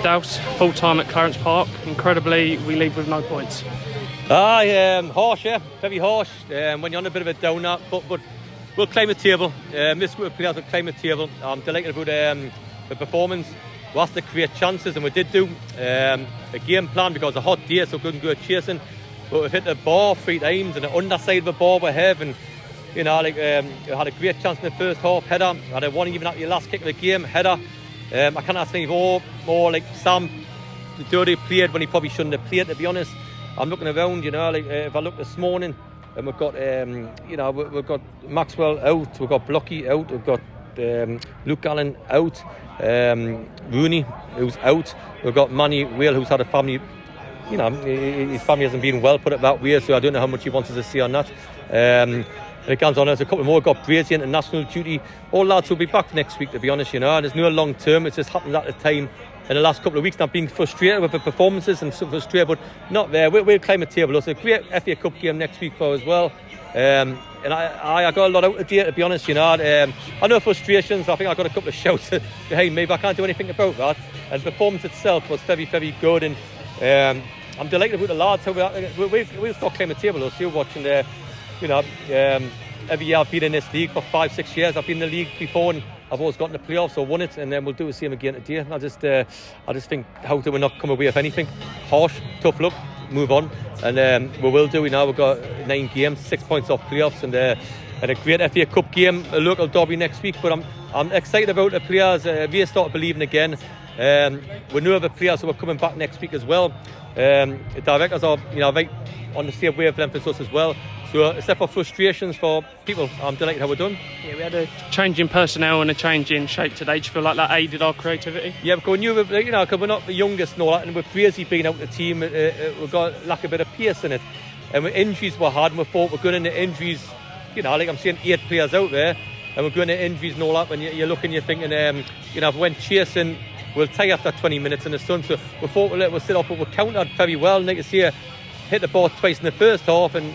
Dowse, full time at Clarence Park. Incredibly, we leave with no points. Harsh, yeah, very harsh. When you're on a bit of a downer, but we'll climb the table. This group of players will climb the table. I'm delighted about the performance. We had to create chances, and we did do. A game plan because it's a hot day, so we couldn't go chasing. But we've hit the bar 3 times, and the underside of the bar we have, and we had a great chance in the first half, header. Had a one even at the last kick of the game, header. I can't ask any more like Sam Dirty played when he probably shouldn't have played, to be honest. I'm looking around, if I look this morning, and we've got we've got Maxwell out, we've got Blocky out, we've got Luke Allen out, Rooney who's out, we've got Manny Whale who's had a family, his family hasn't been well, put it that way, so I don't know how much he wants us to see on that. And it comes on, there's a couple more. We've got Brady into national duty. All lads will be back next week, to be honest, and there's no long term. It's just happened at the time in the last couple of weeks. I've been frustrated with the performances and so frustrated, but not there. We'll climb a table. It's a great FA Cup game next week for us as well. And I got a lot out today, to be honest, I know frustrations. I think I got a couple of shouts behind me, but I can't do anything about that. And the performance itself was very, very good, and I'm delighted with the lads. We'll start climbing the table. We'll still watching every year I've been in this league for 5-6 years. I've been in the league before, and I've always gotten the playoffs or won it, and then we'll do the same again today. I just think, how do we not come away with anything? Harsh, tough luck, move on, and we will do. We've got 9 games, 6 points off playoffs, and a great FA Cup game, a local derby next week. But I'm excited about the players. We start believing again. We know the players who are coming back next week as well. The directors are right on the same wavelength as us as well. So except for frustrations for people, I'm delighted how we're done. Yeah, we had a change in personnel and a change in shape today. Do you feel like that aided our creativity? Yeah, because we knew, because we're not the youngest and all that, and with Brady being out of the team, we've got lack a bit of pace in it. And with injuries we had, and we thought we're going into injuries, like I'm seeing 8 players out there, and we're going into injuries and all that, when you're looking, you're thinking, if we went chasing, we'll tie after 20 minutes in the sun. So we thought we'll sit up, but we countered very well. And like you see, hit the ball twice in the first half, and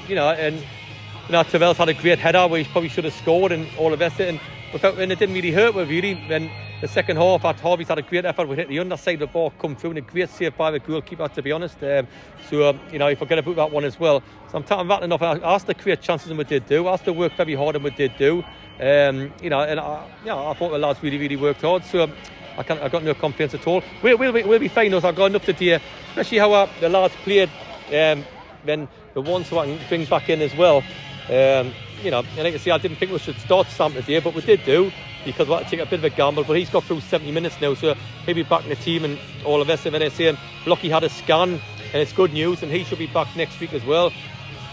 Tavell's had a great header where he probably should have scored, and all the rest of it, and it didn't really hurt with really. Then the second half, Harvey's had a great effort. We hit the underside of the ball, come through, and a great save by the goalkeeper, to be honest. You forget about that one as well. So I'm rattling off. I asked to create chances, and we did do. I asked to work very hard, and we did do. I thought the lads really, really worked hard. So I got no complaints at all. We'll be fine. I've got enough today, especially how the lads played. Then the ones who I can bring back in as well. And like I say, I didn't think we should start Sam today, but we did do, because we had to take a bit of a gamble. But he's got through 70 minutes now, so he'll be back in the team, and all the rest of it. Saying Blocky had a scan, and it's good news, and he should be back next week as well.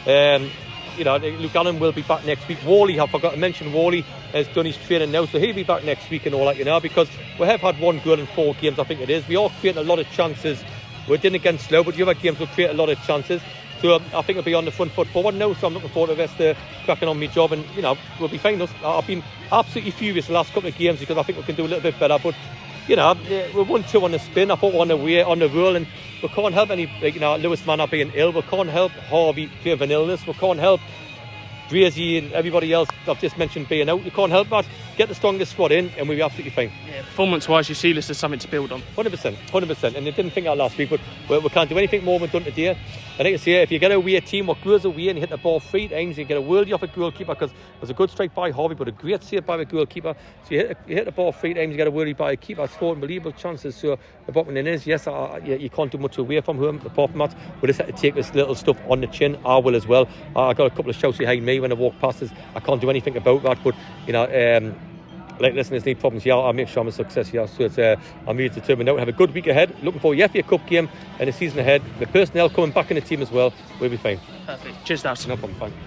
Luke Allen will be back next week. Wally, I forgot to mention, Wally has done his training now, so he'll be back next week and all that, because we have had 1 goal in 4 games, I think it is. We are creating a lot of chances. We didn't against Slough, but the other games will create a lot of chances. So I think we'll be on the front foot forward now, so I'm looking forward to the rest of cracking on my job, and we'll be fine. I've been absolutely furious the last couple of games, because I think we can do a little bit better, but we're 1-2 on the spin. I thought we're on the way, on the roll, and we can't help any, Lewis Manor being ill, we can't help Harvey with an illness, we can't help Brazy and everybody else I've just mentioned being out. You can't help that. Get the strongest squad in, and we'll be absolutely fine. Yeah, performance-wise, you see this as something to build on. 100%. And I didn't think that last week, but we can't do anything more than we've done today. And like I say, if you get away a team what goes away and you hit the ball 3 times, you get a worldie off a goalkeeper, because there's a good strike by Harvey, but a great save by the goalkeeper. So you hit the ball 3 times, you get a worldie by a keeper. It's 4 unbelievable chances. So the bottom line is, yes, you can't do much away from him apart from that. We just had to take this little stuff on the chin. I will as well. I got a couple of shouts behind me when I walk past us. I can't do anything about that, but like listeners need problems here, I'll make sure I'm a success here. So I'm really determined now to have a good week ahead. Looking for the FA Cup game and the season ahead. The personnel coming back in the team as well. We'll be fine. Perfect. Cheers, Dowson. No problem. Fine.